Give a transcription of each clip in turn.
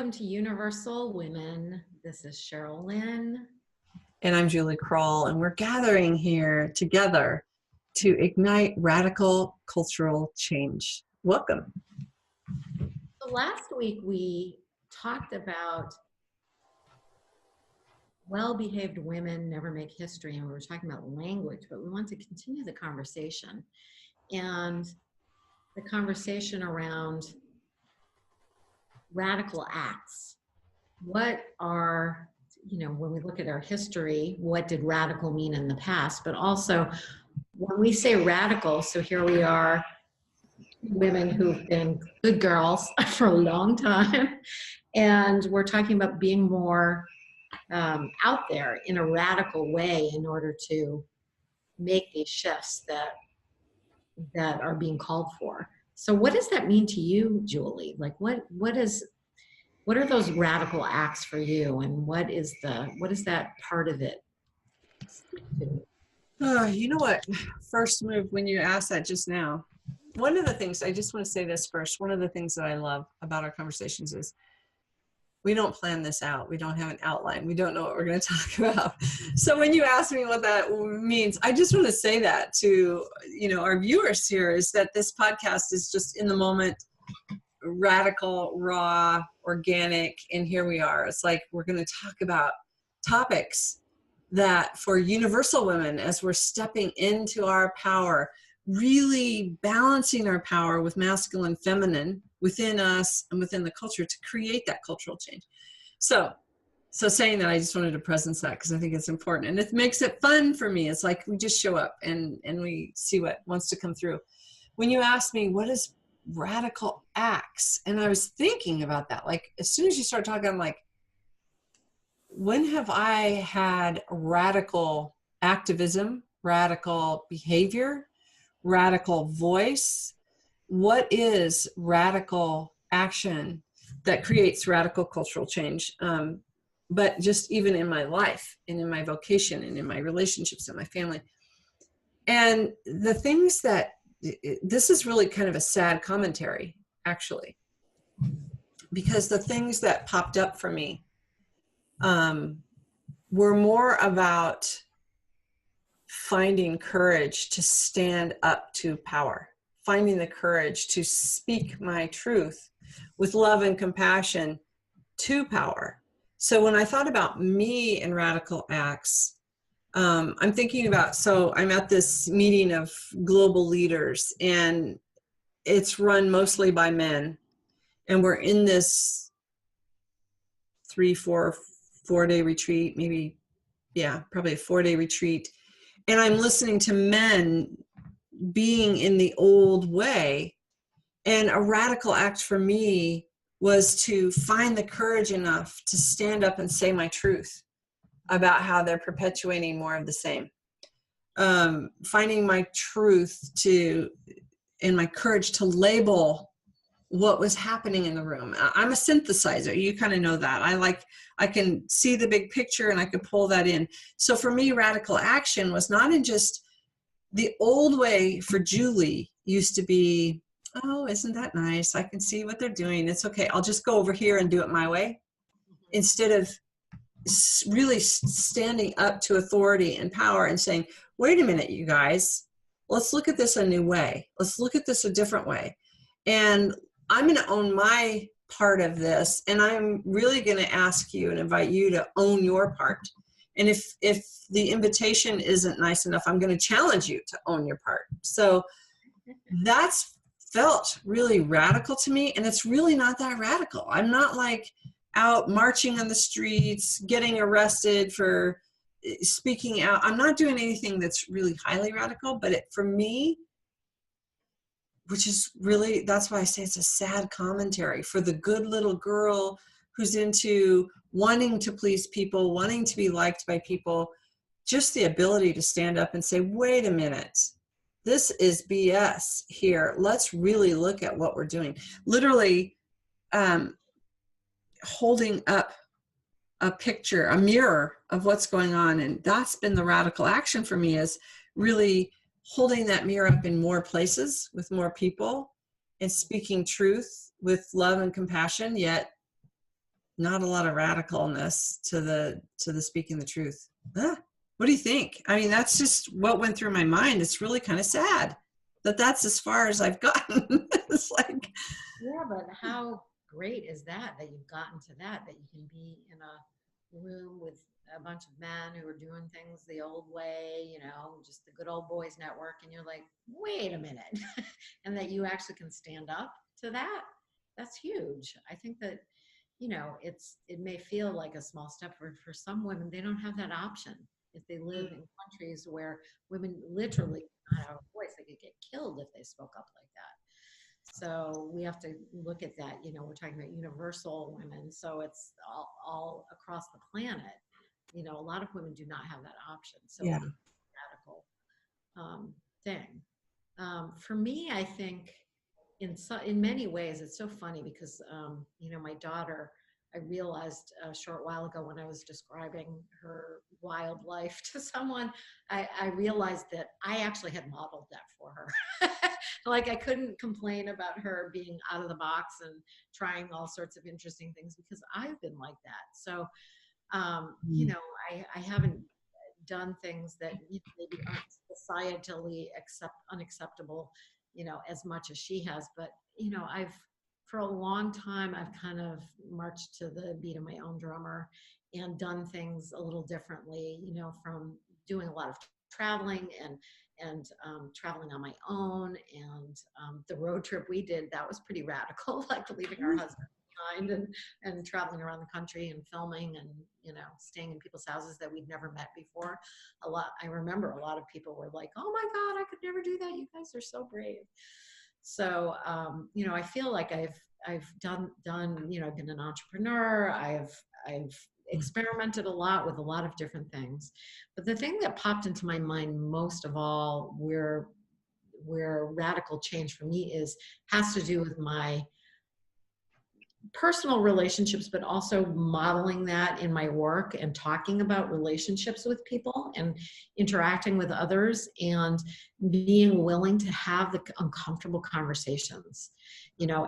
Welcome to UniverSoul Women. This is Sherryl Lin. And I'm Julie Krull, and we're gathering here together to ignite radical cultural change. Welcome. So last week we talked about well-behaved women never make history, and we were talking about language, but we want to continue the conversation. And the conversation around radical acts. What are, when we look at our history, what did radical mean in the past? But also, when we say radical, so here we are, women who've been good girls for a long time, and we're talking about being more out there in a radical way in order to make these shifts that are being called for. So what does that mean to you, Julie? Like what are those radical acts for you, and what is that part of it? You know what? First move, when you asked that just now, one of the things, I just want to say this first, one of the things that I love about our conversations is we don't plan this out. We don't have an outline. We don't know what we're going to talk about. So when you ask me what that means, I just want to say that to, our viewers here, is that this podcast is just in the moment, radical, raw, organic, and here we are. It's like we're going to talk about topics that for universal women, as we're stepping into our power, really balancing our power with masculine, feminine within us and within the culture to create that cultural change. So saying that, I just wanted to presence that because I think it's important, and it makes it fun for me. It's like we just show up and we see what wants to come through. When you ask me what is radical acts, and I was thinking about that, like as soon as you start talking, I'm like, when have I had radical activism, radical behavior, radical voice? What is radical action that creates radical cultural change? But just even in my life and in my vocation and in my relationships and my family. And the things that, this is really kind of a sad commentary, actually, because the things that popped up for me were more about finding courage to stand up to power, finding the courage to speak my truth with love and compassion to power. So when I thought about me and radical acts, I'm thinking about, so I'm at this meeting of global leaders, and it's run mostly by men, and we're in this 4-day retreat, maybe, probably a 4-day retreat. And I'm listening to men being in the old way. And a radical act for me was to find the courage enough to stand up and say my truth about how they're perpetuating more of the same. Finding my truth and my courage to label what was happening in the room. I'm a synthesizer. You kind of know that. I can see the big picture and I can pull that in. So for me, radical action was not in just the old way. For Julie used to be, oh, isn't that nice? I can see what they're doing. It's okay. I'll just go over here and do it my way. Instead of really standing up to authority and power and saying, wait a minute, you guys, let's look at this a new way. Let's look at this a different way. And I'm going to own my part of this, and I'm really going to ask you and invite you to own your part. And if the invitation isn't nice enough, I'm going to challenge you to own your part. So that's felt really radical to me, and it's really not that radical. I'm not like out marching on the streets, getting arrested for speaking out. I'm not doing anything that's really highly radical, but for me, which is really, that's why I say it's a sad commentary for the good little girl who's into wanting to please people, wanting to be liked by people, just the ability to stand up and say, wait a minute, this is BS here. Let's really look at what we're doing. Literally holding up a picture, a mirror of what's going on. And that's been the radical action for me, is really holding that mirror up in more places with more people and speaking truth with love and compassion, yet not a lot of radicalness to the speaking the truth. What do you think? I mean, that's just what went through my mind. It's really kind of sad that that's as far as I've gotten. It's like, yeah, but how great is that you've gotten to that you can be in a room with a bunch of men who are doing things the old way, just the good old boys network, and you're like, wait a minute. And that you actually can stand up to that. That's huge. I think that, it may feel like a small step for some women. They don't have that option. If they live in countries where women literally not have a voice, they could get killed if they spoke up like that. So we have to look at that. We're talking about universal women, so it's all across the planet. A lot of women do not have that option. So yeah. it's a radical thing. For me, I think in many ways, it's so funny because, my daughter, I realized a short while ago when I was describing her wild life to someone, I realized that I actually had modeled that for her. Like I couldn't complain about her being out of the box and trying all sorts of interesting things because I've been like that. So, I haven't done things that maybe aren't societally unacceptable, as much as she has. But, for a long time, I've kind of marched to the beat of my own drummer and done things a little differently, from doing a lot of traveling and traveling on my own. And the road trip we did, that was pretty radical, like leaving our husband behind and traveling around the country and filming and, staying in people's houses that we'd never met before. I remember a lot of people were like, oh my God, I could never do that. You guys are so brave. So, I feel like I've done, I've been an entrepreneur. I've experimented a lot with a lot of different things. But the thing that popped into my mind most of all, where radical change for me has to do with my personal relationships, but also modeling that in my work and talking about relationships with people and interacting with others and being willing to have the uncomfortable conversations.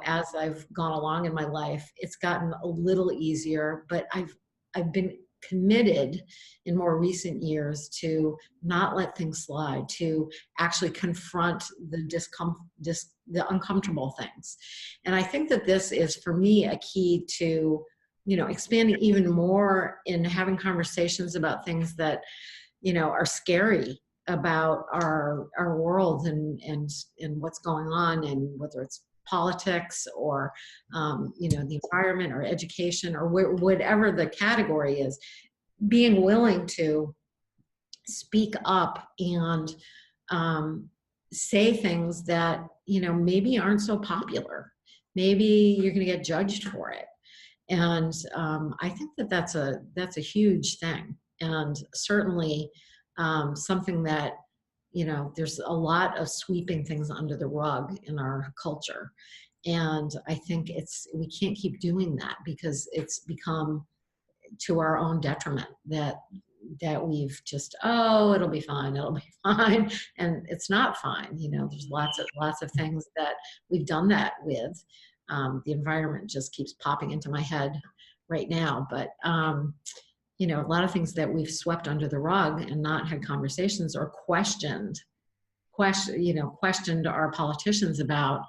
As I've gone along in my life, it's gotten a little easier, but I've been committed in more recent years to not let things slide, to actually confront the uncomfortable things. And I think that this is, for me, a key to, expanding even more in having conversations about things that, are scary about our world and what's going on, and whether it's politics or the environment or education or whatever the category is, being willing to speak up and say things that maybe aren't so popular. Maybe you're going to get judged for it, and I think that that's a huge thing, and certainly something that there's a lot of sweeping things under the rug in our culture. And I think we can't keep doing that because it's become to our own detriment that we've just, it'll be fine. And it's not fine. There's lots of things that we've done that with. The environment just keeps popping into my head right now. But, a lot of things that we've swept under the rug and not had conversations or questioned our politicians about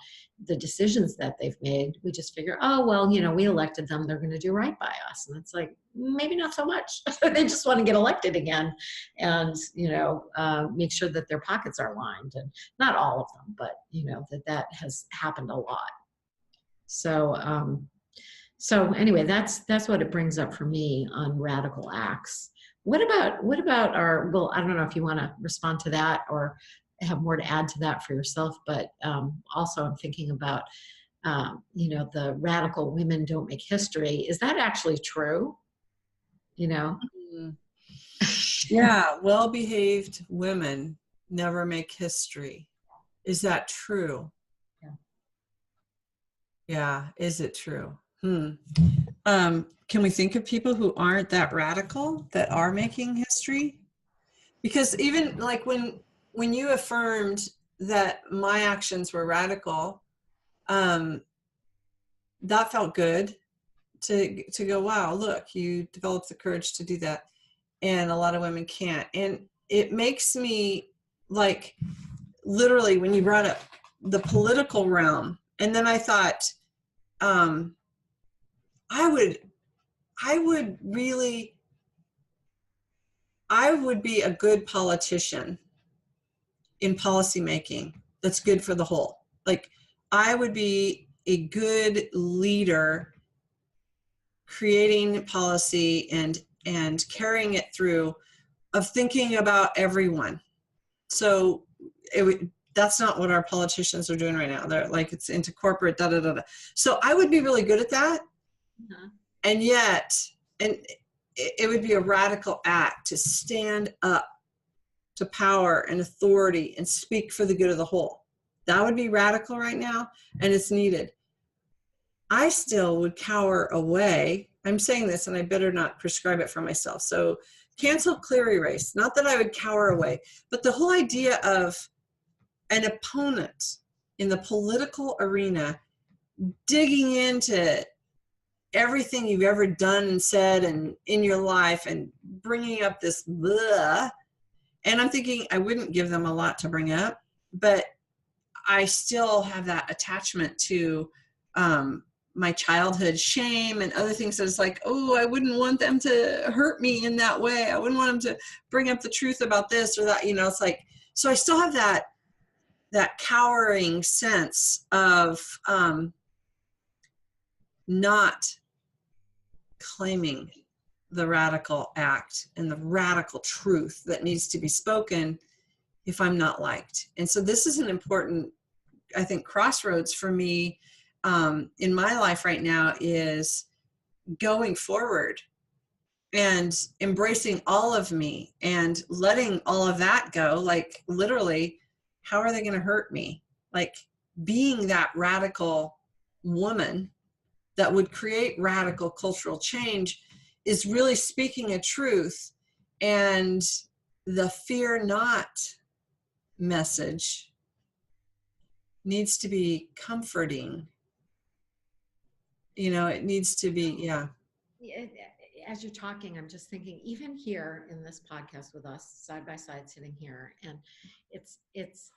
the decisions that they've made. We just figure, oh, well, we elected them, they're going to do right by us. And it's like, maybe not so much. They just want to get elected again and, make sure that their pockets are lined. And not all of them, but, that has happened a lot. So anyway, that's what it brings up for me on radical acts. What about well, I don't know if you want to respond to that or have more to add to that for yourself, but also I'm thinking about, the radical women don't make history. Is that actually true? Yeah, well-behaved women never make history. Is that true? Yeah. Yeah, is it true? Can we think of people who aren't that radical that are making history? Because even like when you affirmed that my actions were radical, that felt good to go, wow, look, you developed the courage to do that. And a lot of women can't. And it makes me like, literally, when you brought up the political realm, and then I thought, I would be a good politician in policymaking that's good for the whole. Like, I would be a good leader creating policy and carrying it through, of thinking about everyone. So that's not what our politicians are doing right now. They're like, it's into corporate, da da da da. So I would be really good at that. Uh-huh. And yet, and it would be a radical act to stand up to power and authority and speak for the good of the whole. That would be radical right now, and it's needed. I still would cower away. I'm saying this, and I better not prescribe it for myself. So cancel, clear, erase. Not that I would cower away, but the whole idea of an opponent in the political arena digging into everything you've ever done and said and in your life and bringing up this blah. And I'm thinking I wouldn't give them a lot to bring up, but I still have that attachment to my childhood shame and other things. That it's like, oh, I wouldn't want them to hurt me in that way. I wouldn't want them to bring up the truth about this or that, it's like, so I still have that cowering sense of not claiming the radical act and the radical truth that needs to be spoken if I'm not liked. And so this is an important, I think, crossroads for me in my life right now, is going forward and embracing all of me and letting all of that go. Like, literally, how are they going to hurt me? Like, being that radical woman that would create radical cultural change is really speaking a truth. And the fear not message needs to be comforting. It needs to be, yeah. As you're talking, I'm just thinking, even here in this podcast with us side by side sitting here, and it's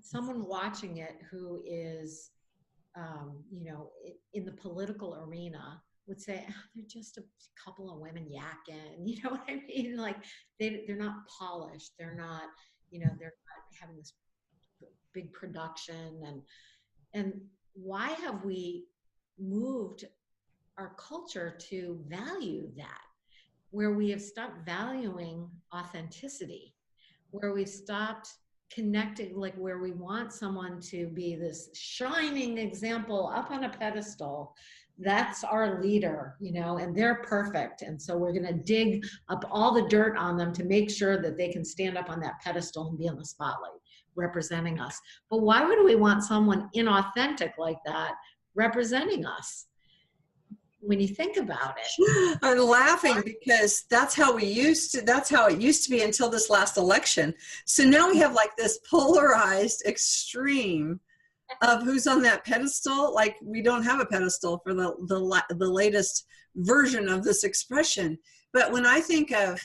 someone watching it who is, in the political arena would say, they're just a couple of women yakking, you know what I mean? Like, they're not polished. They're not, they're not having this big production. And why have we moved our culture to value that, where we have stopped valuing authenticity, where we've stopped connecting, like where we want someone to be this shining example up on a pedestal. That's our leader, and they're perfect. And so we're going to dig up all the dirt on them to make sure that they can stand up on that pedestal and be in the spotlight representing us. But why would we want someone inauthentic like that representing us? When you think about it, I'm laughing because that's how it used to be until this last election. So now we have like this polarized extreme of who's on that pedestal. Like, we don't have a pedestal for the latest version of this expression. But when I think of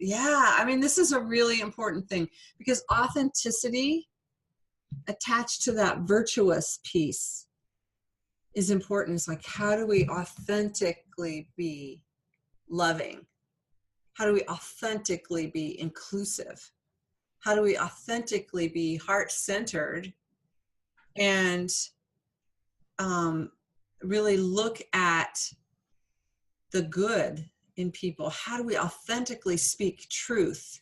this is a really important thing, because authenticity attached to that virtuous piece is important. It's like, how do we authentically be loving? How do we authentically be inclusive? How do we authentically be heart-centered and really look at the good in people? How do we authentically speak truth?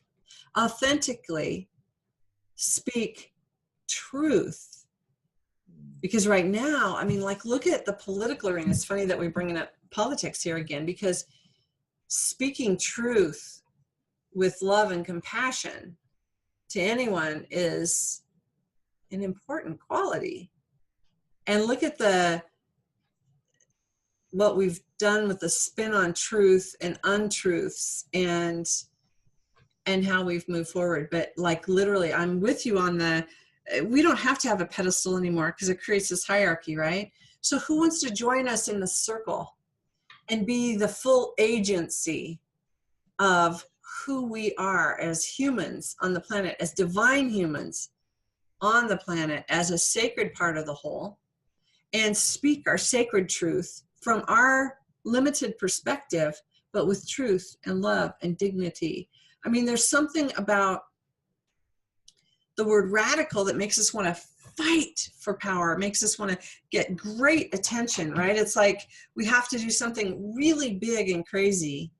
Authentically speak truth. Because right now, look at the political arena. It's funny that we're bringing up politics here again, because speaking truth with love and compassion to anyone is an important quality. And look at what we've done with the spin on truth and untruths and how we've moved forward. But like, literally, I'm with you on we don't have to have a pedestal anymore because it creates this hierarchy, right? So who wants to join us in the circle and be the full agency of who we are as humans on the planet, as divine humans on the planet, as a sacred part of the whole, and speak our sacred truth from our limited perspective, but with truth and love and dignity. I mean, there's something about the word radical that makes us want to fight for power. It makes us want to get great attention, right? It's like we have to do something really big and crazy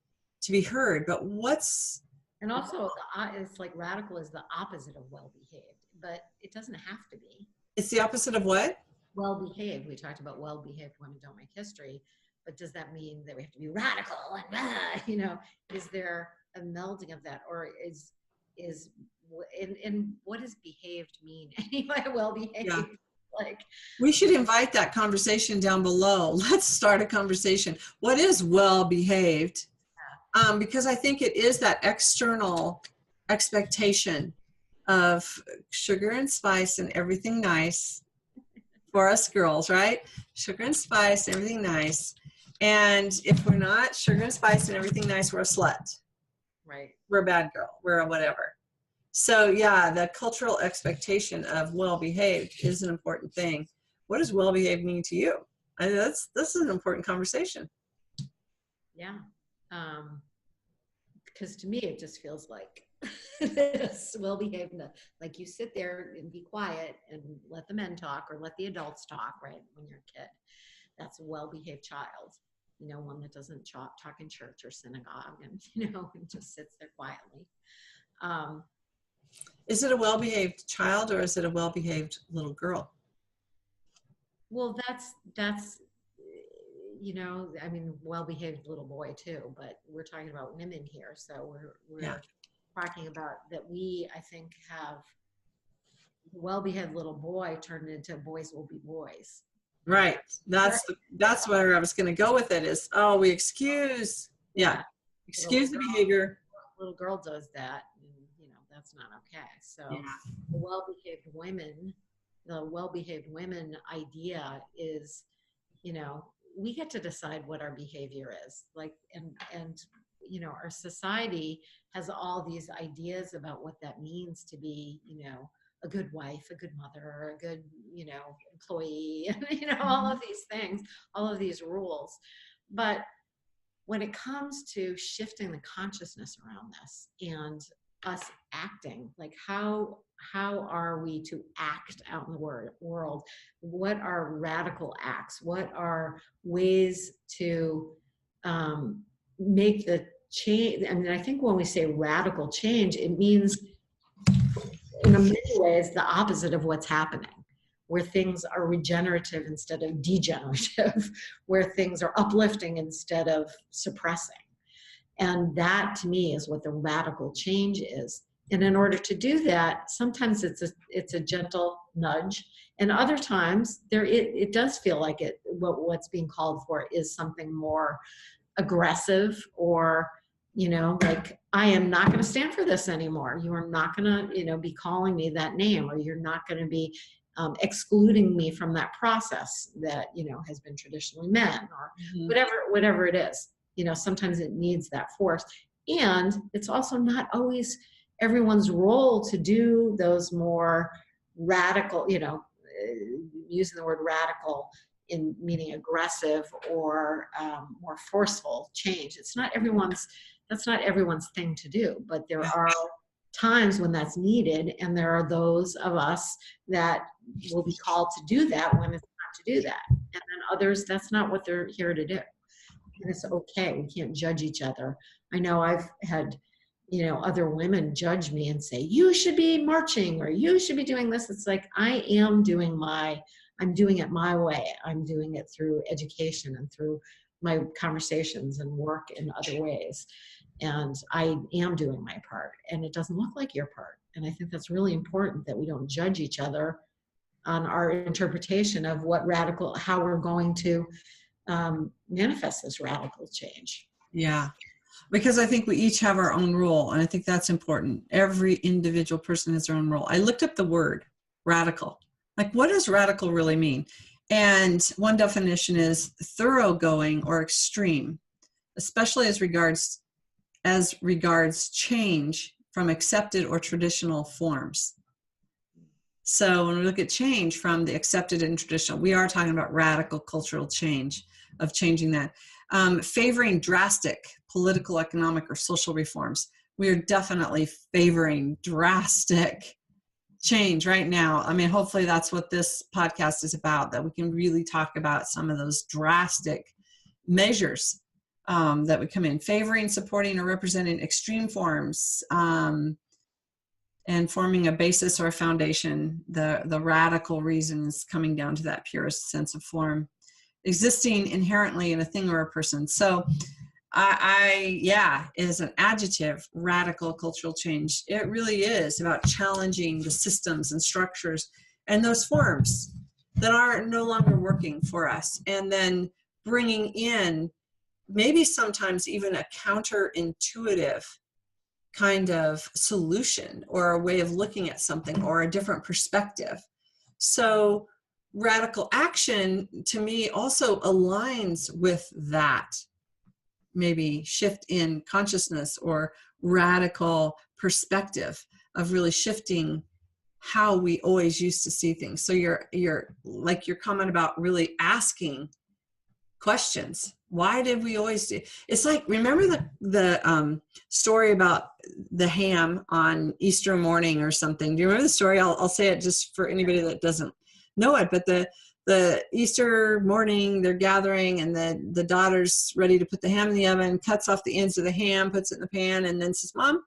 to be heard. But what's... And also, it's like radical is the opposite of well-behaved, but it doesn't have to be. It's the opposite of what? Well-behaved. We talked about well-behaved women don't make history, but does that mean that we have to be radical? And, you know, is there a melding of that, or is and what does behaved mean anyway? Well-behaved. Yeah. Like, we should invite that conversation down below. Let's start a conversation. What is well-behaved? Because I think it is that external expectation of sugar and spice and everything nice for us girls, right? Sugar and spice, everything nice. And if we're not sugar and spice and everything nice, we're a slut. right. We're a bad girl. We're a whatever. So yeah, the cultural expectation of well-behaved is an important thing. What does well-behaved mean to you? I mean, this is an important conversation. Yeah. Because to me, it just feels like this well-behaved, like you sit there and be quiet and let the men talk or let the adults talk, right? When you're a kid, that's a well-behaved child, you know, one that doesn't talk in church or synagogue and, you know, and just sits there quietly. Is it a well-behaved child or is it a well-behaved little girl? Well, that's, you know, I mean, well-behaved little boy too, but we're talking about women here. So we're Yeah. talking about that we, I think, have the well-behaved little boy turned into boys will be boys. Right. That's where I was going to go with it is, oh, we excuse the behavior. Little girl does that, and, you know, that's not okay. So Yeah. the well-behaved women idea is, you know, we get to decide what our behavior is like, and you know, our society has all these ideas about what that means to be, you know, a good wife, a good mother, a good, you know, employee, you know, all of these things, all of these rules. But when it comes to shifting the consciousness around this and us acting, like how are we to act out in the world? What are radical acts? What are ways to make the change? I mean, I think when we say radical change, it means in many ways the opposite of what's happening, where things are regenerative instead of degenerative, where things are uplifting instead of suppressing. And that to me is what the radical change is. And in order to do that, sometimes it's a gentle nudge, and other times it does feel like what's being called for is something more aggressive, or, you know, like, I am not going to stand for this anymore. You are not going to, you know, be calling me that name, or you're not going to be excluding me from that process that, you know, has been traditionally men, or whatever it is. You know, sometimes it needs that force. And it's also not always everyone's role to do those more radical, you know, using the word radical in meaning aggressive or more forceful change. That's not everyone's thing to do, but there are times when that's needed, and there are those of us that will be called to do that when it's not to do that, and then others, that's not what they're here to do. And it's okay. We can't judge each other. I know I've had, you know, other women judge me and say, you should be marching, or you should be doing this. It's like, I'm doing it my way. I'm doing it through education and through my conversations and work in other ways. And I am doing my part, and it doesn't look like your part. And I think that's really important, that we don't judge each other on our interpretation of how we're going to manifest this radical change. Yeah, because I think we each have our own role, and I think that's important. Every individual person has their own role. I looked up the word radical. Like, what does radical really mean? And one definition is thoroughgoing or extreme, especially as regards change from accepted or traditional forms. So when we look at change from the accepted and traditional, we are talking about radical cultural change, of changing that. Favoring drastic political, economic, or social reforms. We are definitely favoring drastic change right now. I mean, hopefully that's what this podcast is about, that we can really talk about some of those drastic measures that would come in. Favoring, supporting, or representing extreme forms, and forming a basis or a foundation, the radical reasons coming down to that purest sense of form, existing inherently in a thing or a person. So yeah, is an adjective, radical cultural change. It really is about challenging the systems and structures and those forms that are no longer working for us, and then bringing in maybe sometimes even a counterintuitive kind of solution or a way of looking at something or a different perspective. So radical action to me also aligns with that, maybe shift in consciousness or radical perspective of really shifting how we always used to see things. So you're like your comment about really asking questions. Why did we always do? It's like, remember the story about the ham on Easter morning or something? Do you remember the story? I'll say it just for anybody that doesn't know it. But the Easter morning, they're gathering, and the daughter's ready to put the ham in the oven, cuts off the ends of the ham, puts it in the pan, and then says, "Mom,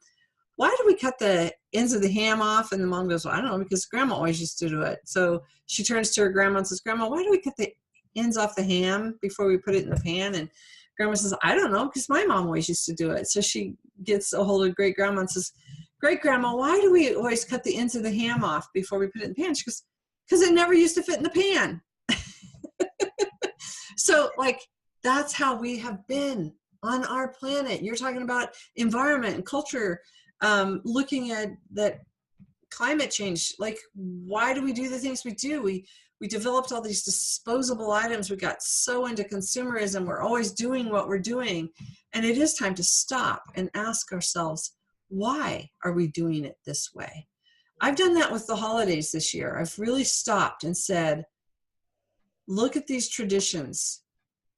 why do we cut the ends of the ham off?" And the mom goes, "Well, I don't know, because Grandma always used to do it." So she turns to her grandma and says, "Grandma, why do we cut the ends off the ham before we put it in the pan?" And Grandma says, "I don't know, because my mom always used to do it." So she gets a hold of great grandma and says, "Great grandma, why do we always cut the ends of the ham off before we put it in the pan?" She goes, "Because it never used to fit in the pan." So like, that's how we have been on our planet. You're talking about environment and culture, looking at that climate change. Like, why do we do the things we do? We developed all these disposable items. We got so into consumerism. We're always doing what we're doing. And it is time to stop and ask ourselves, why are we doing it this way? I've done that with the holidays this year. I've really stopped and said, look at these traditions.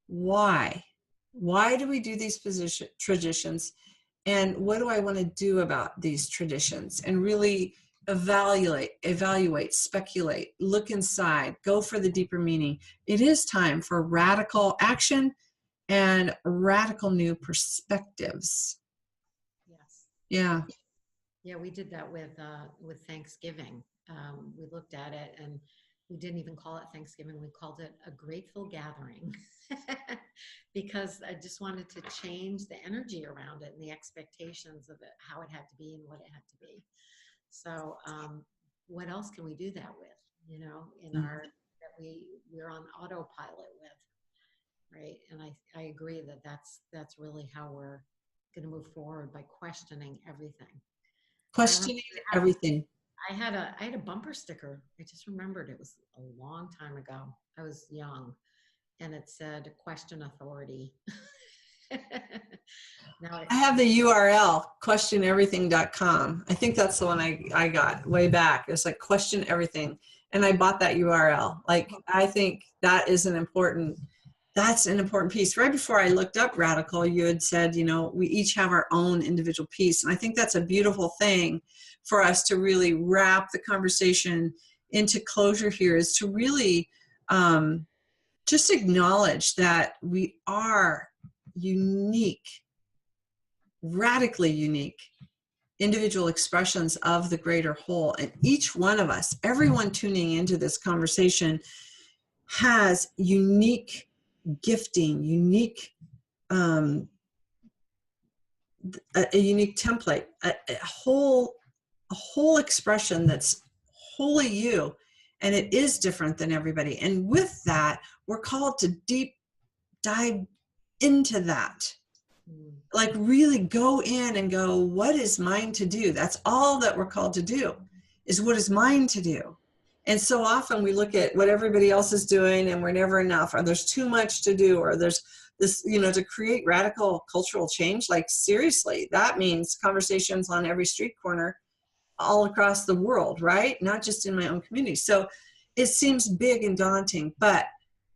Why? Why do we do these traditions? And what do I want to do about these traditions? And really evaluate, speculate, look inside, go for the deeper meaning. It is time for radical action and radical new perspectives. Yes. Yeah. Yeah, we did that with Thanksgiving. We looked at it, and we didn't even call it Thanksgiving. We called it a grateful gathering because I just wanted to change the energy around it and the expectations of it, how it had to be and what it had to be. So what else can we do that with, in our, that we're on autopilot with, right? And I agree that that's really how we're going to move forward, by questioning everything. Questioning everything. I had a bumper sticker. I just remembered, it was a long time ago. I was young, and it said, "Question authority." Now I have the URL, questioneverything.com. I think that's the one I got way back. It's like question everything. And I bought that URL. Like, I think that is that's an important piece. Right before I looked up radical, you had said, we each have our own individual piece. And I think that's a beautiful thing for us to really wrap the conversation into closure here, is to really just acknowledge that we are unique, radically unique individual expressions of the greater whole. And each one of us, everyone tuning into this conversation, has unique gifting, unique, a unique template, a whole expression that's wholly you, and it is different than everybody. And with that, we're called to deep dive into that. Like, really go in and go, what is mine to do? That's all that we're called to do, is what is mine to do. And so often we look at what everybody else is doing and we're never enough, or there's too much to do, or there's this, you know, to create radical cultural change. Like seriously, that means conversations on every street corner all across the world, right? Not just in my own community. So it seems big and daunting, but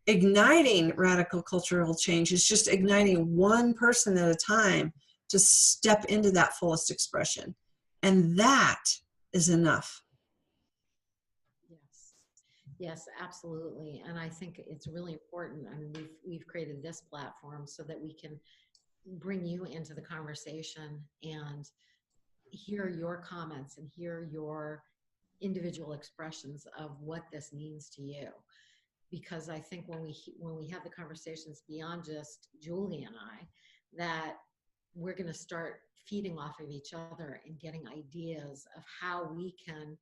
igniting radical cultural change is just igniting one person at a time to step into that fullest expression. And that is enough. Yes. Yes, absolutely. And I think it's really important. I mean, we've created this platform so that we can bring you into the conversation and hear your comments and hear your individual expressions of what this means to you. Because I think when we have the conversations beyond just Julie and I, that we're going to start feeding off of each other and getting ideas of how we can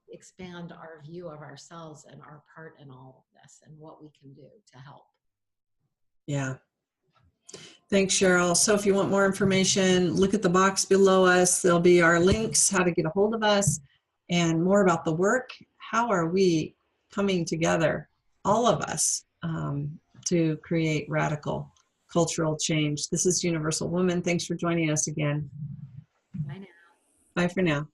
expand our view of ourselves and our part in all of this and what we can do to help. Yeah. Thanks, Sherryl. So if you want more information, look at the box below us. There'll be our links, how to get a hold of us, and more about the work. How are we coming together, all of us, to create radical cultural change? This is UniverSoul Women. Thanks for joining us again. Bye now. Bye for now.